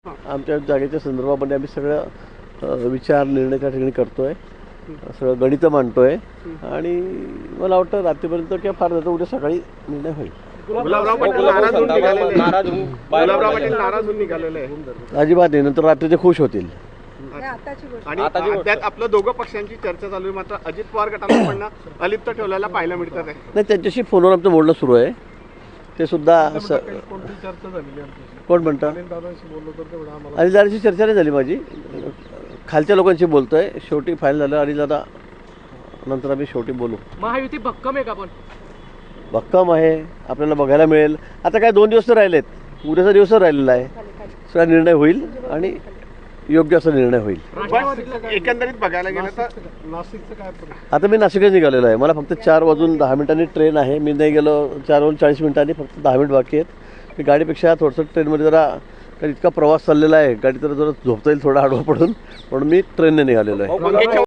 आमच्या जागेच्या संदर्भामध्ये आम्ही सगळं विचार निर्णय त्या ठिकाणी करतो आहे, सगळं गणितं मांडतो आहे आणि मला वाटतं रात्रीपर्यंत किंवा फार झालं उद्या सकाळी निर्णय होईल. गुलाबराव पाटील नाराज होऊन निघालेले आहे. अजिबात नाही, नंतर रात्री ते खुश होतील. आणि त्यात आपलं दोघं पक्षांची चर्चा चालू आहे, मात्र अजित पवार गटाला पण अलिप्त ठेवलेला पाहायला मिळतात आहे. नाही, त्यांच्याशी फोनवर आमचं बोलणं सुरू आहे. ते सुद्धा कोण म्हणतं अनिलदादाशी चर्चा नाही झाली माझी, खालच्या लोकांशी बोलतोय. शेवटी फायनल झालं अनिलदादा नंतर आम्ही शेवटी बोलू. महायुती भक्कम आहे का? पण भक्कम आहे, आपल्याला बघायला मिळेल. आता काय 2 दिवस तर राहिलेत, उद्याचा दिवस राहिलेला आहे. सगळा निर्णय होईल आणि योग्य असा निर्णय होईल. एकंदरीत बघायला गेलं तर नाशिकचं काय? आता मी नाशिकच निघालेलो आहे. मला फक्त 4 वाजून 10 मिनिटांनी ट्रेन आहे. मी नाही गेलो 4 वाजून 40 मिनिटांनी, फक्त 10 मिनिट बाकी आहेत. मी गाडीपेक्षा थोडंसं ट्रेनमध्ये जरा कारण इतका प्रवास चाललेला आहे, गाडी तर जरा झोपता येईल थोडा आडवा पडून, म्हणून मी ट्रेनने निघालेलो आहे.